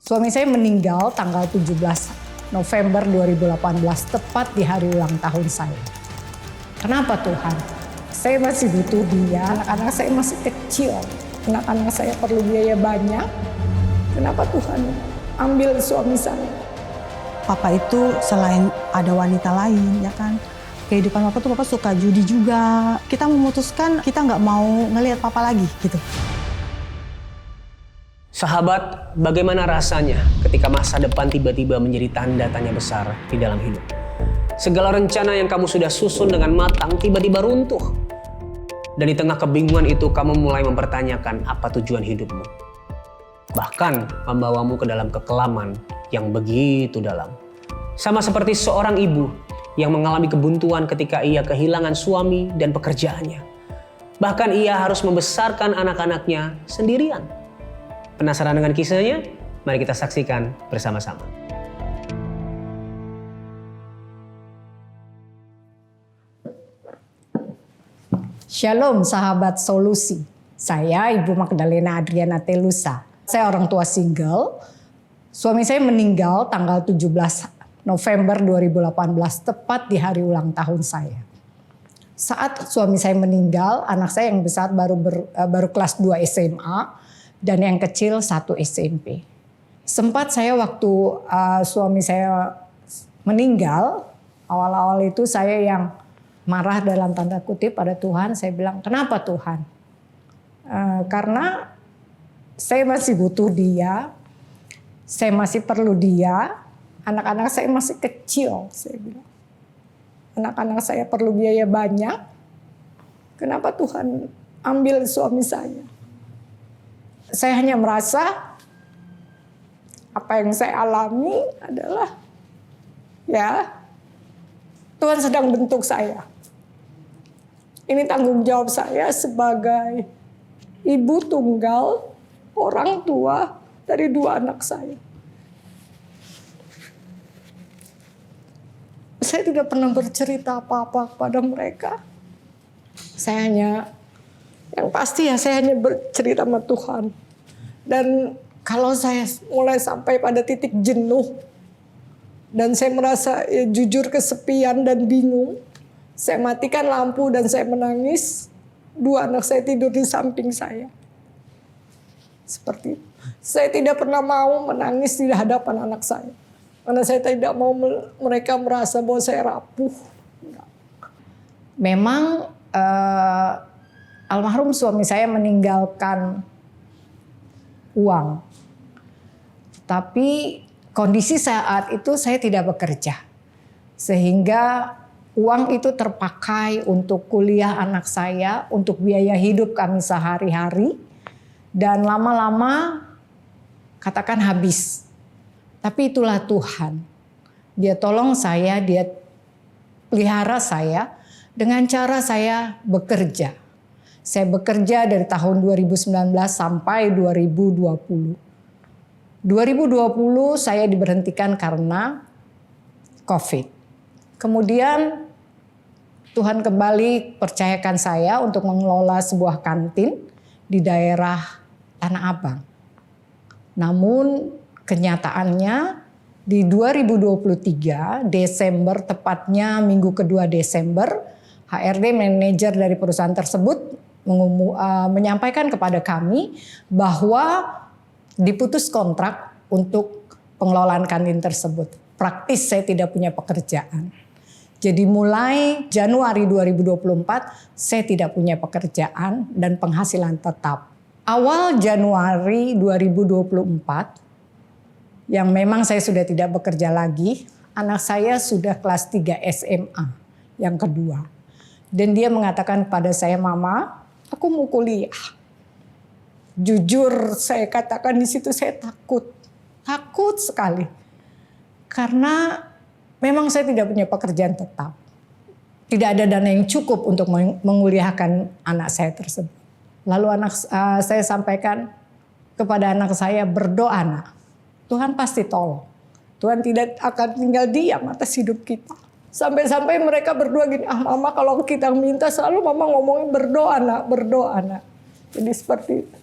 Suami saya meninggal tanggal 17 November 2018, tepat di hari ulang tahun saya. Kenapa Tuhan? Saya masih butuh dia, anak-anak saya masih kecil, anak-anak saya perlu biaya banyak. Kenapa Tuhan ambil suami saya? Papa itu selain ada wanita lain, ya kan, kehidupan Papa tuh Papa suka judi juga. Kita memutuskan kita nggak mau ngelihat Papa lagi gitu. Sahabat, bagaimana rasanya ketika masa depan tiba-tiba menjadi tanda tanya besar di dalam hidup? Segala rencana yang kamu sudah susun dengan matang tiba-tiba runtuh. Dan di tengah kebingungan itu kamu mulai mempertanyakan apa tujuan hidupmu. Bahkan membawamu ke dalam kekelaman yang begitu dalam. Sama seperti seorang ibu yang mengalami kebuntuan ketika ia kehilangan suami dan pekerjaannya. Bahkan ia harus membesarkan anak-anaknya sendirian. Penasaran dengan kisahnya? Mari kita saksikan bersama-sama. Shalom sahabat solusi. Saya Ibu Magdalena Adriana Telusa. Saya orang tua single. Suami saya meninggal tanggal 17 November 2018, tepat di hari ulang tahun saya. Saat suami saya meninggal, anak saya yang besar baru kelas 2 SMA dan yang kecil 1 SMP. Sempat saya waktu suami saya meninggal, awal-awal itu saya yang marah dalam tanda kutip pada Tuhan. Saya bilang, kenapa Tuhan? Karena saya masih butuh dia, saya masih perlu dia, anak-anak saya masih kecil, saya bilang. Anak-anak saya perlu biaya banyak, kenapa Tuhan ambil suami saya? Saya hanya merasa apa yang saya alami adalah ya Tuhan sedang bentuk saya. Ini tanggung jawab saya sebagai ibu tunggal, orang tua dari 2 anak saya. Saya tidak pernah bercerita apa-apa kepada mereka. Saya hanya, yang pasti ya saya hanya bercerita sama Tuhan. Dan kalau saya mulai sampai pada titik jenuh, dan saya merasa ya, jujur kesepian dan bingung, saya matikan lampu dan saya menangis. 2 anak saya tidur di samping saya. Seperti itu. Saya tidak pernah mau menangis di hadapan anak saya. Karena saya tidak mau mereka merasa bahwa saya rapuh. Memang almarhum suami saya meninggalkan uang. Tapi kondisi saat itu saya tidak bekerja. Sehingga uang itu terpakai untuk kuliah anak saya, untuk biaya hidup kami sehari-hari. Dan lama-lama katakan habis. Tapi itulah Tuhan. Dia tolong saya, dia pelihara saya dengan cara saya bekerja. Saya bekerja dari tahun 2019 sampai 2020. 2020 saya diberhentikan karena COVID. Kemudian Tuhan kembali percayakan saya untuk mengelola sebuah kantin di daerah Tanah Abang. Namun kenyataannya di 2023 Desember, tepatnya minggu kedua Desember, HRD manajer dari perusahaan tersebut menyampaikan kepada kami bahwa diputus kontrak untuk pengelolaan kantin tersebut. Praktis saya tidak punya pekerjaan. Jadi mulai Januari 2024 saya tidak punya pekerjaan dan penghasilan tetap. Awal Januari 2024 yang memang saya sudah tidak bekerja lagi, anak saya sudah kelas 3 SMA yang kedua. Dan dia mengatakan pada saya, "Mama, aku mau kuliah." Jujur saya katakan di situ saya takut sekali. Karena memang saya tidak punya pekerjaan tetap. Tidak ada dana yang cukup untuk menguliahkan anak saya tersebut. Lalu saya sampaikan kepada anak saya, berdoa nak. Tuhan pasti tolong. Tuhan tidak akan tinggal diam atas hidup kita. Sampai-sampai mereka berdua gini, mama kalau kita minta selalu mama ngomongin berdoa nak. Jadi seperti itu.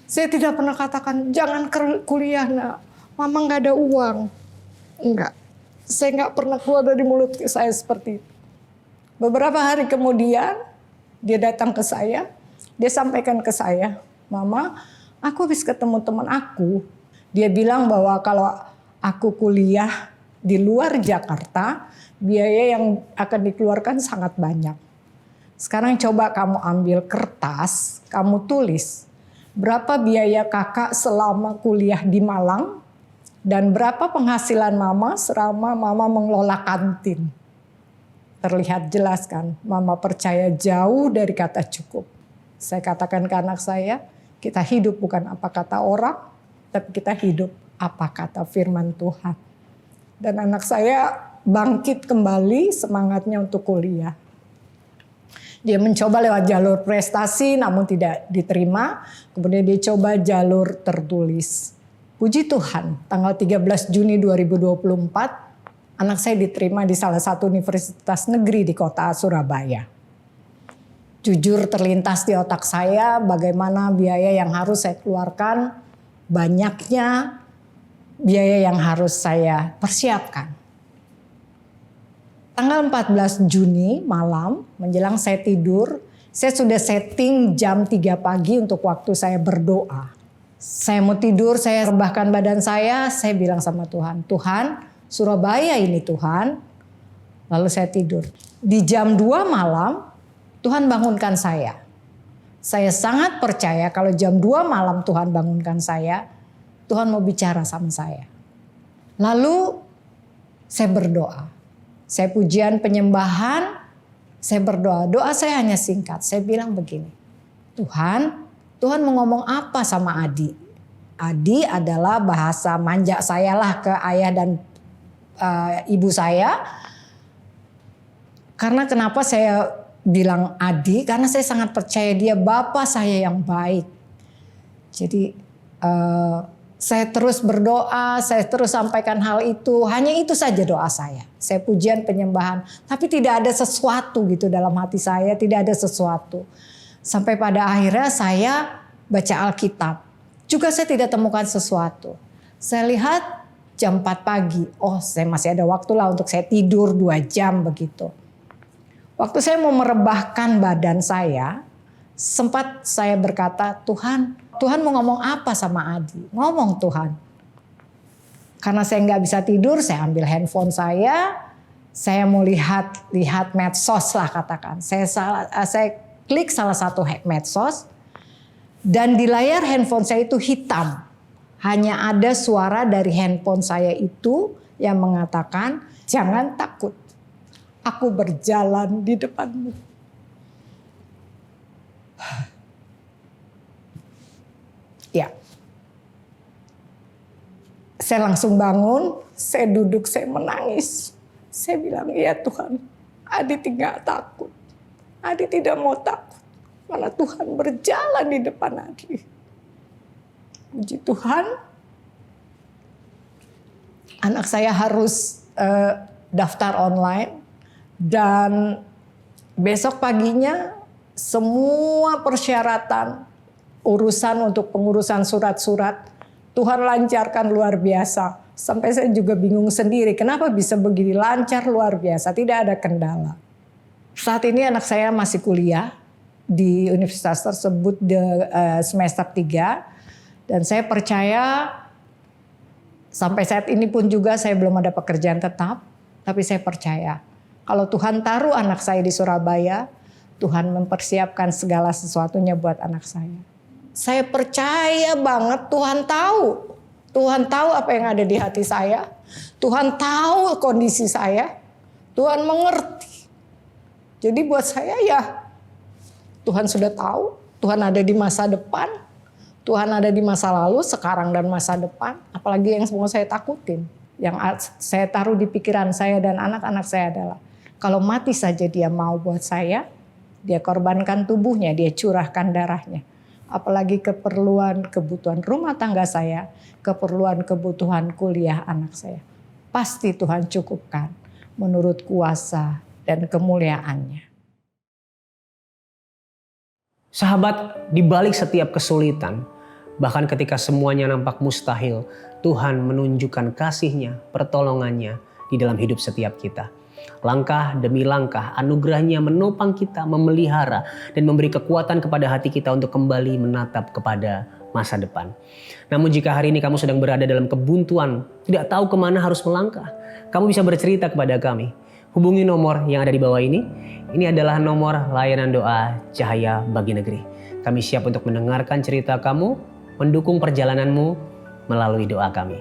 Saya tidak pernah katakan jangan kuliah nak. Mama nggak ada uang. Enggak. Saya nggak pernah keluar dari mulut saya seperti itu. Beberapa hari kemudian dia datang ke saya. Dia sampaikan ke saya, Mama, aku habis ketemu teman aku. Dia bilang bahwa kalau aku kuliah di luar Jakarta, biaya yang akan dikeluarkan sangat banyak. Sekarang coba kamu ambil kertas, kamu tulis berapa biaya kakak selama kuliah di Malang dan berapa penghasilan mama selama mama mengelola kantin. Terlihat jelas kan, mama percaya jauh dari kata cukup. Saya katakan ke anak saya, kita hidup bukan apa kata orang, tapi kita hidup apa kata firman Tuhan. Dan anak saya bangkit kembali semangatnya untuk kuliah. Dia mencoba lewat jalur prestasi namun tidak diterima. Kemudian dia coba jalur tertulis. Puji Tuhan, tanggal 13 Juni 2024, anak saya diterima di salah satu universitas negeri di kota Surabaya. Jujur terlintas di otak saya bagaimana biaya yang harus saya keluarkan, banyaknya biaya yang harus saya persiapkan. Tanggal 14 Juni malam menjelang saya tidur, saya sudah setting jam 3 pagi untuk waktu saya berdoa. Saya mau tidur, saya rebahkan badan saya bilang sama Tuhan, Tuhan Surabaya ini Tuhan. Lalu saya tidur. Di jam 2 malam Tuhan bangunkan saya. Saya sangat percaya kalau jam 2 malam Tuhan bangunkan saya, Tuhan mau bicara sama saya. Lalu saya berdoa. Saya pujian penyembahan, saya berdoa. Doa saya hanya singkat. Saya bilang begini, Tuhan mau ngomong apa sama Adi? Adi adalah bahasa manja saya lah ke ayah dan ibu saya. Karena kenapa saya bilang Adi? Karena saya sangat percaya dia bapak saya yang baik. Jadi saya terus berdoa, saya terus sampaikan hal itu. Hanya itu saja doa saya. Saya pujian penyembahan. Tapi tidak ada sesuatu gitu dalam hati saya. Tidak ada sesuatu. Sampai pada akhirnya saya baca Alkitab. Juga saya tidak temukan sesuatu. Saya lihat jam 4 pagi. Oh, saya masih ada waktu lah untuk saya tidur 2 jam begitu. Waktu saya mau merebahkan badan saya, sempat saya berkata, Tuhan mau ngomong apa sama Adi? Ngomong Tuhan. Karena saya nggak bisa tidur, saya ambil handphone saya mau lihat medsos lah katakan. Saya klik salah satu medsos, dan di layar handphone saya itu hitam. Hanya ada suara dari handphone saya itu yang mengatakan, jangan takut, aku berjalan di depanmu. Ya, saya langsung bangun, saya duduk, saya menangis. Saya bilang, ya Tuhan, Adi tidak takut. Adi tidak mau takut. Karena Tuhan berjalan di depan Adi. Puji Tuhan, anak saya harus daftar online. Dan besok paginya semua persyaratan urusan untuk pengurusan surat-surat Tuhan lancarkan luar biasa. Sampai saya juga bingung sendiri kenapa bisa begini lancar luar biasa, tidak ada kendala. Saat ini anak saya masih kuliah di universitas tersebut semester 3 dan saya percaya sampai saat ini pun juga saya belum ada pekerjaan tetap, tapi saya percaya kalau Tuhan taruh anak saya di Surabaya, Tuhan mempersiapkan segala sesuatunya buat anak saya. Saya percaya banget Tuhan tahu. Tuhan tahu apa yang ada di hati saya. Tuhan tahu kondisi saya. Tuhan mengerti. Jadi buat saya ya Tuhan sudah tahu. Tuhan ada di masa depan. Tuhan ada di masa lalu, sekarang dan masa depan. Apalagi yang semua saya takutin. Yang saya taruh di pikiran saya dan anak-anak saya adalah kalau mati saja dia mau buat saya, dia korbankan tubuhnya, dia curahkan darahnya. Apalagi keperluan kebutuhan rumah tangga saya, keperluan kebutuhan kuliah anak saya. Pasti Tuhan cukupkan menurut kuasa dan kemuliaannya. Sahabat, di balik setiap kesulitan, bahkan ketika semuanya nampak mustahil, Tuhan menunjukkan kasih-Nya, pertolongan-Nya di dalam hidup setiap kita. Langkah demi langkah anugerah-Nya menopang kita, memelihara dan memberi kekuatan kepada hati kita untuk kembali menatap kepada masa depan. Namun jika hari ini kamu sedang berada dalam kebuntuan, tidak tahu kemana harus melangkah, kamu bisa bercerita kepada kami. Hubungi nomor yang ada di bawah ini. Ini adalah nomor layanan doa Cahaya Bagi Negeri. Kami siap untuk mendengarkan cerita kamu, mendukung perjalananmu melalui doa kami.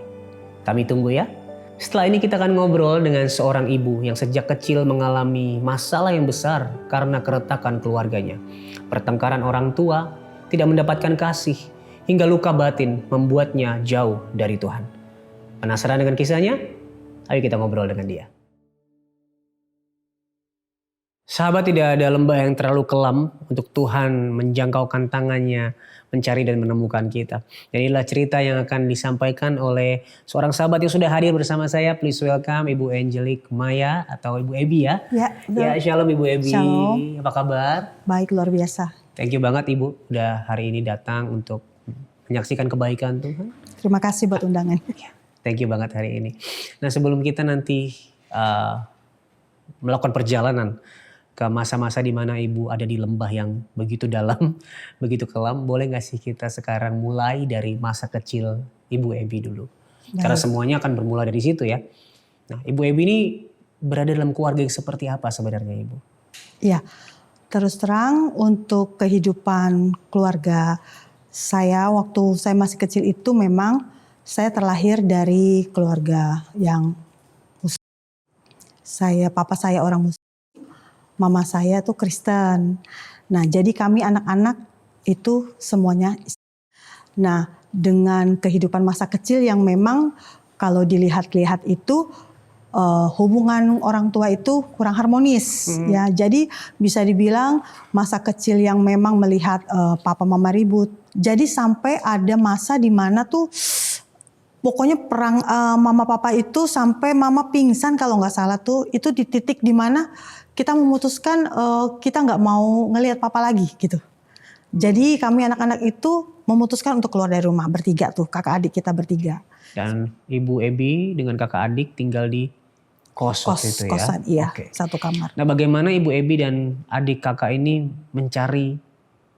Kami tunggu ya. Setelah ini kita akan ngobrol dengan seorang ibu yang sejak kecil mengalami masalah yang besar karena keretakan keluarganya. Pertengkaran orang tua, tidak mendapatkan kasih, hingga luka batin membuatnya jauh dari Tuhan. Penasaran dengan kisahnya? Ayo kita ngobrol dengan dia. Sahabat, tidak ada lembah yang terlalu kelam untuk Tuhan menjangkaukan tangannya, mencari dan menemukan kita. Dan inilah cerita yang akan disampaikan oleh seorang sahabat yang sudah hadir bersama saya. Please welcome Ibu Angelique Maya atau Ibu Ebi ya. Ya, shalom Ibu Ebi. Shalom. Apa kabar? Baik, luar biasa. Thank you banget Ibu udah hari ini datang untuk menyaksikan kebaikan Tuhan. Terima kasih buat undangan. Thank you banget hari ini. Nah, sebelum kita nanti melakukan perjalanan ke masa-masa di mana Ibu ada di lembah yang begitu dalam, begitu kelam, boleh gak sih kita sekarang mulai dari masa kecil Ibu Ebi dulu? Karena semuanya akan bermula dari situ ya. Nah, Ibu Ebi ini berada dalam keluarga yang seperti apa sebenarnya Ibu? Ya, terus terang untuk kehidupan keluarga saya waktu saya masih kecil itu memang saya terlahir dari keluarga yang Muslim. Papa saya orang Muslim. Mama saya tuh Kristen. Nah, jadi kami anak-anak itu semuanya. Nah, dengan kehidupan masa kecil yang memang kalau dilihat-lihat itu hubungan orang tua itu kurang harmonis ya. Jadi bisa dibilang masa kecil yang memang melihat papa mama ribut. Jadi sampai ada masa di mana tuh pokoknya perang mama papa itu sampai mama pingsan kalau nggak salah tuh, itu di titik di mana kita memutuskan kita nggak mau ngelihat papa lagi gitu. Jadi kami anak-anak itu memutuskan untuk keluar dari rumah bertiga tuh, kakak adik kita bertiga. Dan Ibu Ebi dengan kakak adik tinggal di kos itu ya? Kosan, iya, satu kamar. Nah, bagaimana Ibu Ebi dan adik kakak ini mencari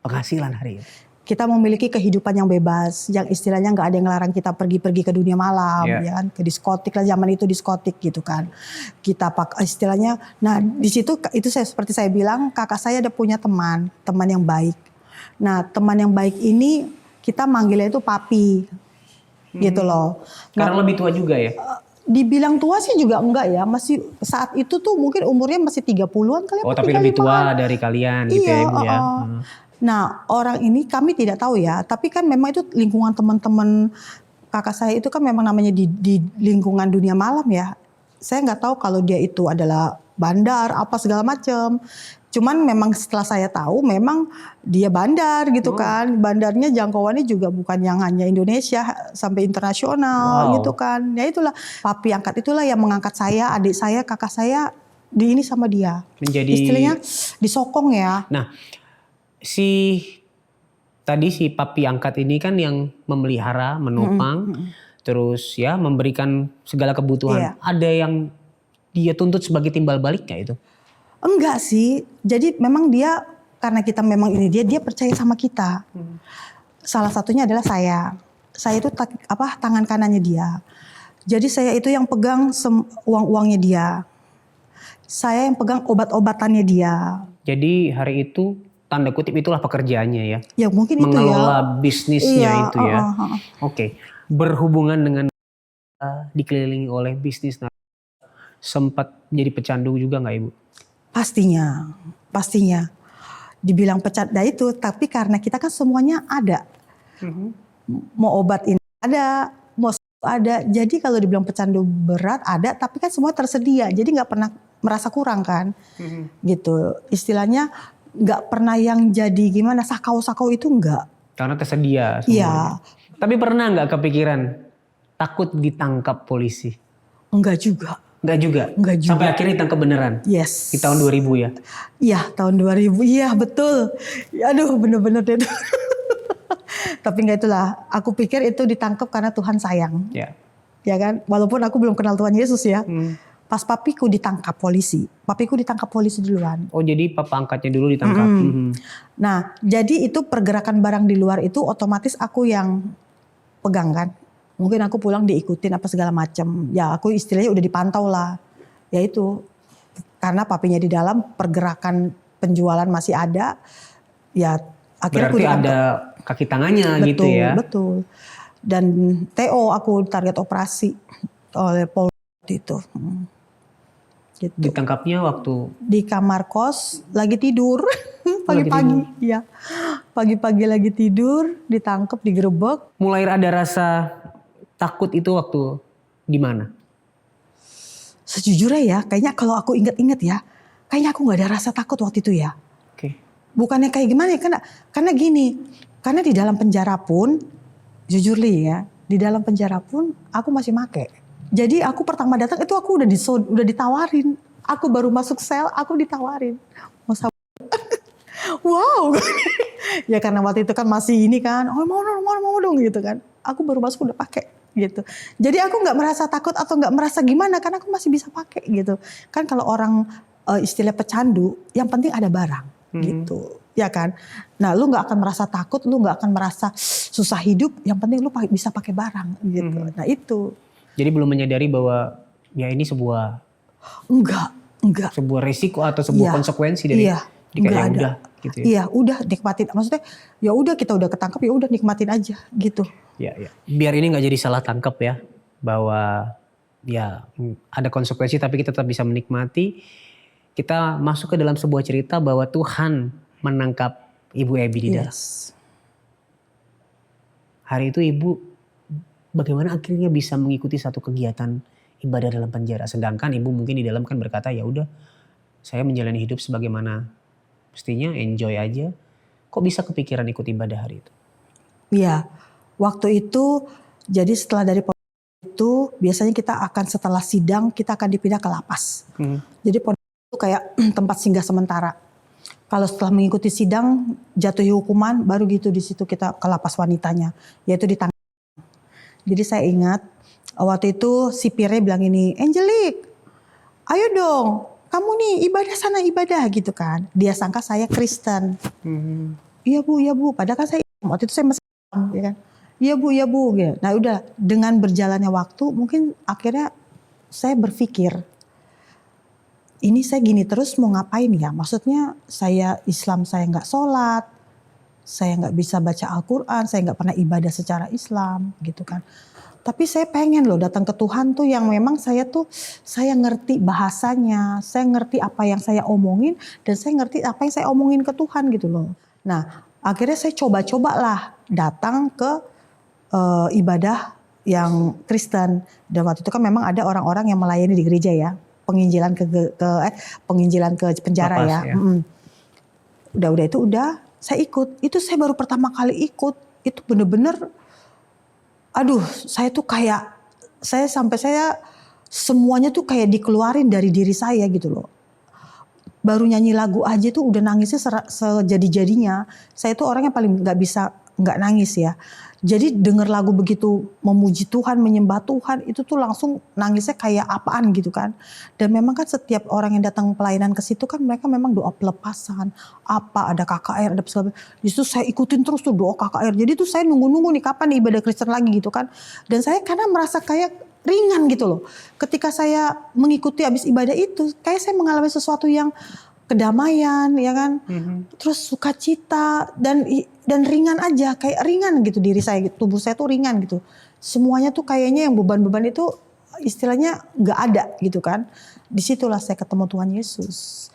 penghasilan hari ini? Kita memiliki kehidupan yang bebas, yang istilahnya nggak ada yang ngelarang kita pergi-pergi ke dunia malam, ya kan, ke diskotik lah, zaman itu diskotik gitu kan. Kita pakai istilahnya, nah di situ itu seperti saya bilang, kakak saya ada punya teman yang baik. Nah, teman yang baik ini kita manggilnya itu papi, gitu loh. Sekarang lebih tua juga ya? Dibilang tua sih juga enggak ya, masih saat itu tuh mungkin umurnya masih 30-an kali. Oh, tapi lebih tua dari kalian gitu ya Ibu ya? Nah, orang ini kami tidak tahu ya, tapi kan memang itu lingkungan teman-teman kakak saya itu kan memang namanya di lingkungan dunia malam ya. Saya nggak tahu kalau dia itu adalah bandar apa segala macam. Cuman memang setelah saya tahu memang dia bandar gitu kan. Bandarnya jangkauannya juga bukan yang hanya Indonesia, sampai internasional gitu kan. Ya itulah papi angkat itulah yang mengangkat saya, adik saya, kakak saya di ini sama dia. Menjadi istilahnya disokong ya. Nah, si papi angkat ini kan yang memelihara, menopang, terus ya memberikan segala kebutuhan. Ada yang dia tuntut sebagai timbal balik gak itu? Enggak sih. Jadi memang dia, karena kita memang ini dia percaya sama kita. Salah satunya adalah saya. Saya itu tangan kanannya dia. Jadi saya itu yang pegang uang-uangnya dia. Saya yang pegang obat-obatannya dia. Jadi hari itu tanda kutip itulah pekerjaannya ya. Ya mungkin itu ya. Mengelola bisnisnya itu ya. Oke. Berhubungan dengan dikelilingi oleh bisnis, sempat jadi pecandu juga nggak Ibu? Pastinya. Dibilang pecandu itu, tapi karena kita kan semuanya ada. Mau obat ini ada, mau ada. Jadi kalau dibilang pecandu berat ada, tapi kan semua tersedia. Jadi nggak pernah merasa kurang kan, gitu. Istilahnya nggak pernah yang jadi gimana sakau-sakau itu enggak. Karena tersedia semuanya. Iya. Tapi pernah nggak kepikiran takut ditangkap polisi? Enggak juga. Enggak juga? Enggak juga. Sampai akhirnya ditangkap beneran? Yes. Di tahun 2000 ya? Iya tahun 2000, iya betul. Aduh bener-bener deh. Tapi nggak itulah. Aku pikir itu ditangkap karena Tuhan sayang. Ya. Ya kan? Walaupun aku belum kenal Tuhan Yesus ya. Pas papiku ditangkap polisi. Papiku ditangkap polisi duluan. Oh jadi papa angkatnya dulu ditangkap. Nah, jadi itu pergerakan barang di luar itu otomatis aku yang pegang kan. Mungkin aku pulang diikutin apa segala macam. Ya aku istilahnya udah dipantau lah. Ya itu. Karena papinya di dalam, pergerakan penjualan masih ada. Ya akhirnya Berarti aku ditangkap. ada kaki tangannya gitu Betul, ya. betul. Dan TO aku target operasi oleh Polri itu. Gitu. Ditangkapnya waktu Di kamar kos lagi tidur pagi-pagi, ya pagi-pagi lagi tidur, ditangkap, digerebek. mulai ada rasa takut itu waktu di mana? Sejujurnya ya, kayaknya kalau aku inget-inget ya, kayaknya aku nggak ada rasa takut waktu itu ya. Oke. Bukannya kayak gimana ya, karena gini, karena di dalam penjara pun, jujur Li ya, di dalam penjara pun aku masih make. Jadi aku pertama datang itu aku udah ditawarin. Aku baru masuk sel, aku ditawarin. Mau wow. Ya karena waktu itu kan masih ini kan, oh mau dong gitu kan. Aku baru masuk udah pakai gitu. Jadi aku nggak merasa takut atau nggak merasa gimana karena aku masih bisa pakai gitu. Kan kalau orang istilah pecandu, yang penting ada barang gitu. Ya kan. Nah, lu nggak akan merasa takut, lu nggak akan merasa susah hidup. Yang penting lu bisa pakai barang gitu. Nah itu. Jadi belum menyadari bahwa ya ini sebuah risiko atau sebuah konsekuensi dari nggak ya ada. udah gitu ya. Iya, udah nikmatin. Maksudnya ya udah kita udah ketangkep ya udah nikmatin aja gitu. Ya. Biar ini nggak jadi salah tangkap ya, bahwa ya ada konsekuensi tapi kita tetap bisa menikmati. Kita masuk ke dalam sebuah cerita bahwa Tuhan menangkap Ibu Ebi di dalam. Hari itu Ibu bagaimana akhirnya bisa mengikuti satu kegiatan ibadah dalam penjara, sedangkan Ibu mungkin di dalam kan berkata ya udah saya menjalani hidup sebagaimana mestinya, enjoy aja. Kok bisa kepikiran ikut ibadah hari itu? Iya, waktu itu jadi setelah dari itu biasanya kita akan setelah sidang kita akan dipindah ke lapas. Jadi itu kayak tempat singgah sementara. Kalau setelah mengikuti sidang jatuhi hukuman baru gitu di situ kita ke lapas wanitanya, yaitu di Tangerang. Jadi saya ingat waktu itu sipirnya bilang ini, Angelique, ayo dong, kamu nih ibadah sana ibadah gitu kan. Dia sangka saya Kristen. Iya bu, padahal kan saya waktu itu saya masih ya kan. Iya bu, gitu. Nah udah dengan berjalannya waktu mungkin akhirnya saya berpikir, ini saya gini terus mau ngapain ya? Maksudnya saya Islam saya nggak sholat, saya nggak bisa baca Al-Quran, saya nggak pernah ibadah secara Islam gitu kan. Tapi saya pengen loh datang ke Tuhan tuh yang memang saya ngerti bahasanya, saya ngerti apa yang saya omongin dan saya ngerti apa yang saya omongin ke Tuhan gitu loh. Nah akhirnya saya coba-coba lah datang ke ibadah yang Kristen. Dan waktu itu kan memang ada orang-orang yang melayani di gereja ya, penginjilan ke penjara ya. Udah itu saya ikut. Itu saya baru pertama kali ikut. Itu bener-bener, aduh, saya tuh kayak saya semuanya tuh kayak dikeluarin dari diri saya gitu loh. Baru nyanyi lagu aja tuh udah nangisnya sejadi-jadinya. Saya tuh orang yang paling nggak nangis ya. Jadi denger lagu begitu memuji Tuhan, menyembah Tuhan, itu tuh langsung nangisnya kayak apaan gitu kan. Dan memang kan setiap orang yang datang pelayanan ke situ kan mereka memang doa pelepasan, ada KKR, ada segala. Justru saya ikutin terus tuh doa KKR. Jadi tuh saya nunggu-nunggu nih kapan nih ibadah Kristen lagi gitu kan. Dan saya karena merasa kayak ringan gitu loh. Ketika saya mengikuti habis ibadah itu, kayak saya mengalami sesuatu yang kedamaian ya kan, terus sukacita dan ringan aja, kayak ringan gitu diri saya, tubuh saya tuh ringan gitu. Semuanya tuh kayaknya yang beban-beban itu istilahnya nggak ada gitu kan. Disitulah saya ketemu Tuhan Yesus.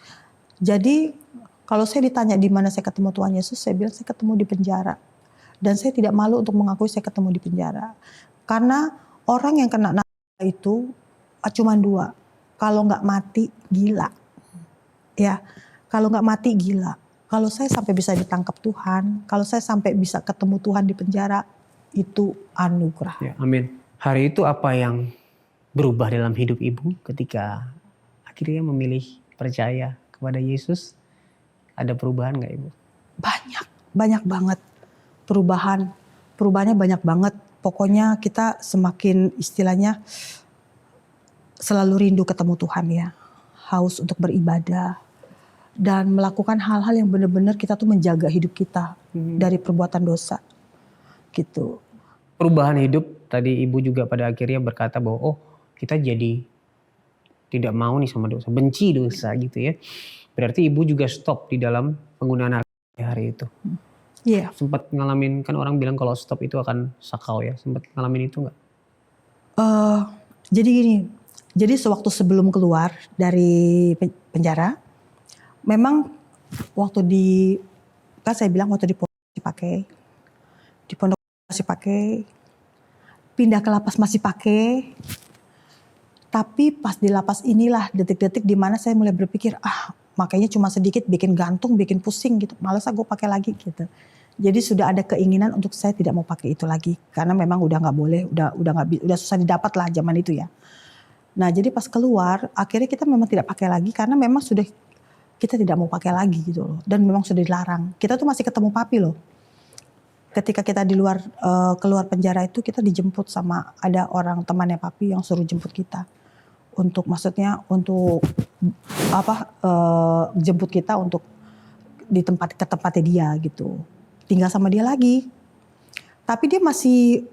Jadi kalau saya ditanya di mana saya ketemu Tuhan Yesus, saya bilang saya ketemu di penjara. Dan saya tidak malu untuk mengakui saya ketemu di penjara. Karena orang yang kena narkoba itu cuma 2, kalau nggak mati gila. Ya, kalau nggak mati gila. Kalau saya sampai bisa ditangkap Tuhan, kalau saya sampai bisa ketemu Tuhan di penjara, itu anugerah. Ya, amin. Hari itu apa yang berubah dalam hidup Ibu ketika akhirnya memilih percaya kepada Yesus? Ada perubahan nggak Ibu? Banyak banget perubahan. perubahannya banyak banget. Pokoknya kita semakin istilahnya selalu rindu ketemu Tuhan ya. Haus untuk beribadah. Dan melakukan hal-hal yang benar-benar kita tuh menjaga hidup kita dari perbuatan dosa. Gitu. Perubahan hidup, tadi Ibu juga pada akhirnya berkata bahwa oh kita jadi tidak mau nih sama dosa, benci dosa gitu ya. Berarti Ibu juga stop di dalam penggunaan narkoba hari itu. Iya. Sempat ngalamin, kan orang bilang kalau stop itu akan sakau ya. Sempat ngalamin itu nggak? Jadi gini, jadi sewaktu sebelum keluar dari penjara, memang waktu kan saya bilang waktu di pondok masih pakai, di pondok masih pakai, pindah ke lapas masih pakai. Tapi pas di lapas inilah detik-detik di mana saya mulai berpikir, makanya cuma sedikit bikin gantung, bikin pusing gitu. Males gue pakai lagi gitu. Jadi sudah ada keinginan untuk saya tidak mau pakai itu lagi karena memang udah nggak boleh, udah susah didapat lah zaman itu ya. Nah jadi pas keluar akhirnya kita memang tidak pakai lagi karena memang sudah kita tidak mau pakai lagi gitu loh. Dan memang sudah dilarang. Kita tuh masih ketemu papi loh. Ketika kita di luar keluar penjara itu kita dijemput sama ada orang temannya papi yang suruh jemput kita. Untuk maksudnya untuk jemput kita untuk ke tempatnya dia gitu. Tinggal sama dia lagi. Tapi dia masih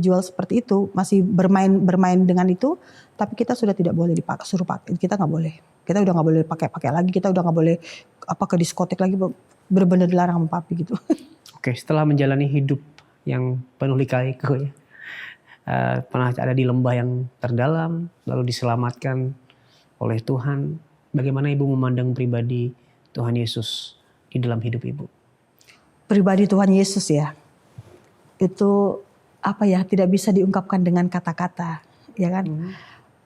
jual seperti itu, masih bermain dengan itu, tapi kita sudah tidak boleh suruh pakai, kita nggak boleh. Kita udah nggak boleh pakai lagi, kita udah nggak boleh ke diskotik lagi, benar-benar dilarang sama papi gitu. Oke, setelah menjalani hidup yang penuh lika-liku ya, pernah ada di lembah yang terdalam, lalu diselamatkan oleh Tuhan. Bagaimana Ibu memandang pribadi Tuhan Yesus di dalam hidup Ibu? Pribadi Tuhan Yesus ya, itu tidak bisa diungkapkan dengan kata-kata, ya kan?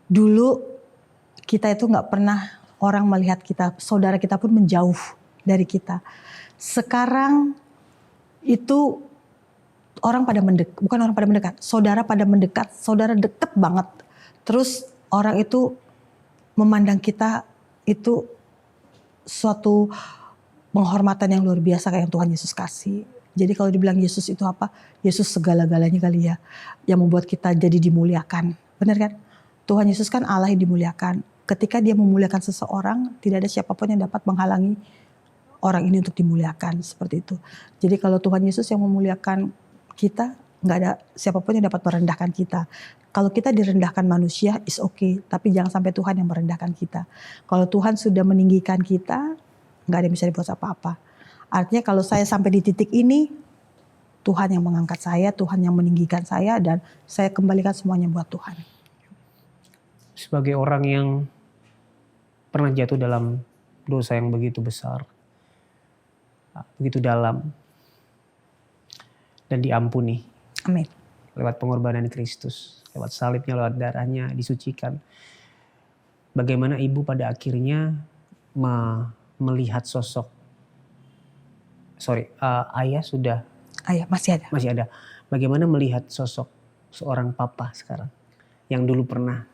Dulu kita itu nggak pernah orang melihat kita, saudara kita pun menjauh dari kita. Sekarang itu orang pada bukan orang pada mendekat, saudara pada mendekat, saudara deket banget. Terus orang itu memandang kita itu suatu penghormatan yang luar biasa kayak yang Tuhan Yesus kasih. Jadi kalau dibilang Yesus itu apa? Yesus segala-galanya kali ya. Yang membuat kita jadi dimuliakan. Benar kan? Tuhan Yesus kan Allah yang dimuliakan. Ketika dia memuliakan seseorang, tidak ada siapapun yang dapat menghalangi orang ini untuk dimuliakan. Seperti itu. Jadi kalau Tuhan Yesus yang memuliakan kita, nggak ada siapapun yang dapat merendahkan kita. Kalau kita direndahkan manusia, is okay. Tapi jangan sampai Tuhan yang merendahkan kita. Kalau Tuhan sudah meninggikan kita, nggak ada yang bisa dibuat apa-apa. Artinya kalau saya sampai di titik ini, Tuhan yang mengangkat saya, Tuhan yang meninggikan saya, dan saya kembalikan semuanya buat Tuhan. Sebagai orang yang pernah jatuh dalam dosa yang begitu besar, begitu dalam, dan diampuni. Amin. Lewat pengorbanan Kristus, lewat salibnya, lewat darahnya, disucikan. Bagaimana Ibu pada akhirnya melihat sosok, ayah sudah. Ayah masih ada. Masih ada. Bagaimana melihat sosok seorang papa sekarang yang dulu pernah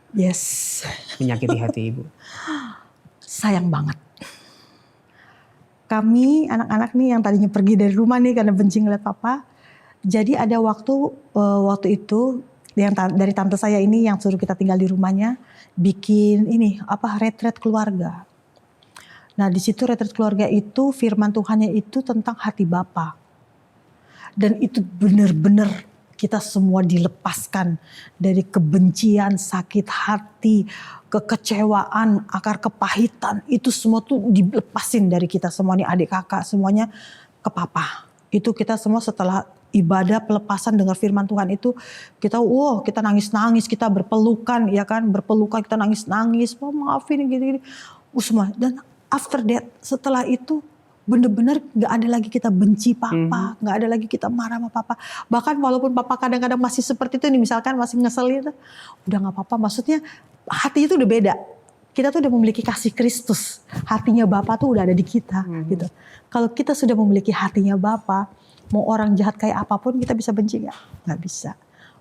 menyakiti hati Ibu? Sayang banget. Kami anak-anak nih yang tadinya pergi dari rumah nih karena benci ngeliat papa. Jadi ada waktu itu dari tante saya ini yang suruh kita tinggal di rumahnya bikin retret keluarga. Nah di situ retret keluarga itu firman Tuhannya itu tentang hati Bapa. Dan itu benar-benar kita semua dilepaskan dari kebencian, sakit hati, kekecewaan, akar kepahitan. Itu semua tuh dilepasin dari kita semua nih adik kakak semuanya ke Papa. Itu kita semua setelah ibadah pelepasan dengar firman Tuhan itu kita nangis-nangis, kita berpelukan ya kan, kita nangis-nangis, maafin gini-gini. Semua dan after that, setelah itu benar-benar gak ada lagi kita benci papa, gak ada lagi kita marah sama papa. Bahkan walaupun papa kadang-kadang masih seperti itu nih, misalkan masih ngeselin, udah gak apa-apa. Maksudnya hatinya tuh udah beda. Kita tuh udah memiliki kasih Kristus. Hatinya Bapa tuh udah ada di kita gitu. Kalau kita sudah memiliki hatinya Bapa, mau orang jahat kayak apapun kita bisa benci gak? Gak bisa.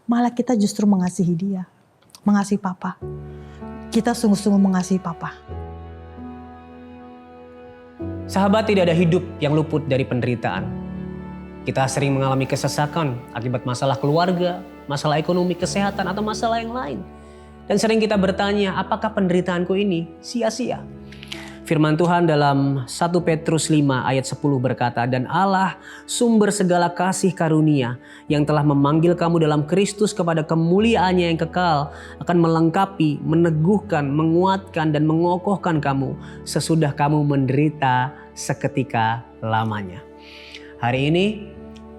Malah kita justru mengasihi dia. Mengasihi papa. Kita sungguh-sungguh mengasihi papa. Sahabat, tidak ada hidup yang luput dari penderitaan. Kita sering mengalami kesesakan akibat masalah keluarga, masalah ekonomi, kesehatan, atau masalah yang lain. Dan sering kita bertanya, apakah penderitaanku ini sia-sia? Firman Tuhan dalam 1 Petrus 5 ayat 10 berkata, "Dan Allah, sumber segala kasih karunia, yang telah memanggil kamu dalam Kristus kepada kemuliaannya yang kekal, akan melengkapi, meneguhkan, menguatkan, dan mengokohkan kamu sesudah kamu menderita seketika lamanya." Hari ini,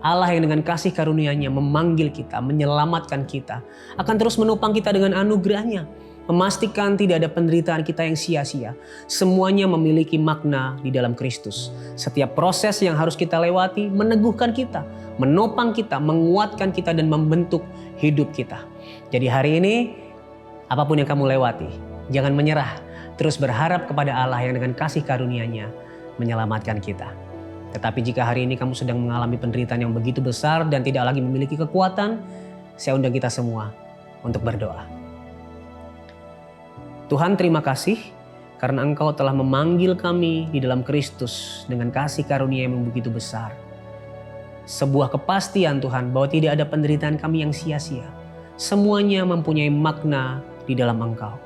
Allah yang dengan kasih karunia-Nya memanggil kita, menyelamatkan kita, akan terus menopang kita dengan anugerah-Nya, memastikan tidak ada penderitaan kita yang sia-sia. Semuanya memiliki makna di dalam Kristus. Setiap proses yang harus kita lewati meneguhkan kita, menopang kita, menguatkan kita, dan membentuk hidup kita. Jadi hari ini, apapun yang kamu lewati, jangan menyerah. Terus berharap kepada Allah yang dengan kasih karunia-Nya menyelamatkan kita. Tetapi jika hari ini kamu sedang mengalami penderitaan yang begitu besar dan tidak lagi memiliki kekuatan, saya undang kita semua untuk berdoa. Tuhan, terima kasih karena Engkau telah memanggil kami di dalam Kristus dengan kasih karunia yang begitu besar. Sebuah kepastian Tuhan bahwa tidak ada penderitaan kami yang sia-sia. Semuanya mempunyai makna di dalam Engkau.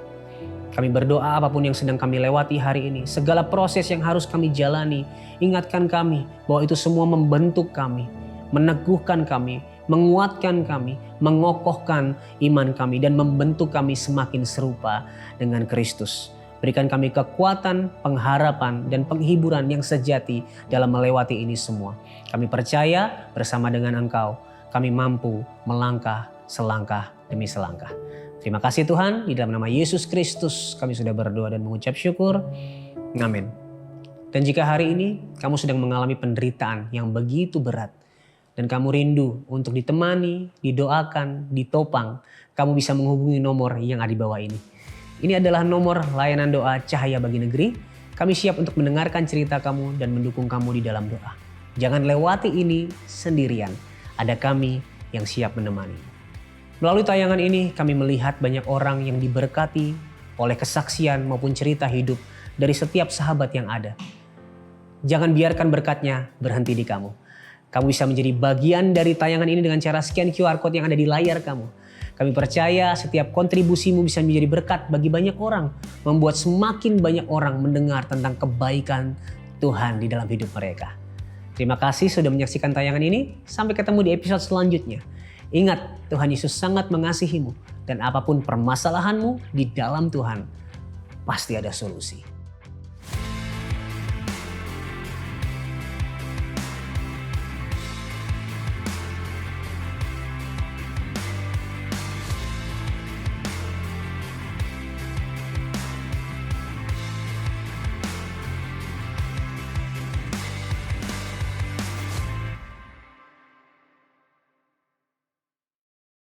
Kami berdoa apapun yang sedang kami lewati hari ini, segala proses yang harus kami jalani, ingatkan kami bahwa itu semua membentuk kami, meneguhkan kami, menguatkan kami, mengokohkan iman kami, dan membentuk kami semakin serupa dengan Kristus. Berikan kami kekuatan, pengharapan, dan penghiburan yang sejati dalam melewati ini semua. Kami percaya bersama dengan Engkau, kami mampu melangkah selangkah demi selangkah. Terima kasih Tuhan, di dalam nama Yesus Kristus kami sudah berdoa dan mengucap syukur. Amin. Dan jika hari ini kamu sedang mengalami penderitaan yang begitu berat, dan kamu rindu untuk ditemani, didoakan, ditopang, kamu bisa menghubungi nomor yang ada di bawah ini. Ini adalah nomor layanan doa Cahaya Bagi Negeri. Kami siap untuk mendengarkan cerita kamu dan mendukung kamu di dalam doa. Jangan lewati ini sendirian. Ada kami yang siap menemani. Melalui tayangan ini kami melihat banyak orang yang diberkati oleh kesaksian maupun cerita hidup dari setiap sahabat yang ada. Jangan biarkan berkatnya berhenti di kamu. Kamu bisa menjadi bagian dari tayangan ini dengan cara scan QR Code yang ada di layar kamu. Kami percaya setiap kontribusimu bisa menjadi berkat bagi banyak orang. Membuat semakin banyak orang mendengar tentang kebaikan Tuhan di dalam hidup mereka. Terima kasih sudah menyaksikan tayangan ini. Sampai ketemu di episode selanjutnya. Ingat, Tuhan Yesus sangat mengasihimu. Dan apapun permasalahanmu, di dalam Tuhan pasti ada solusi.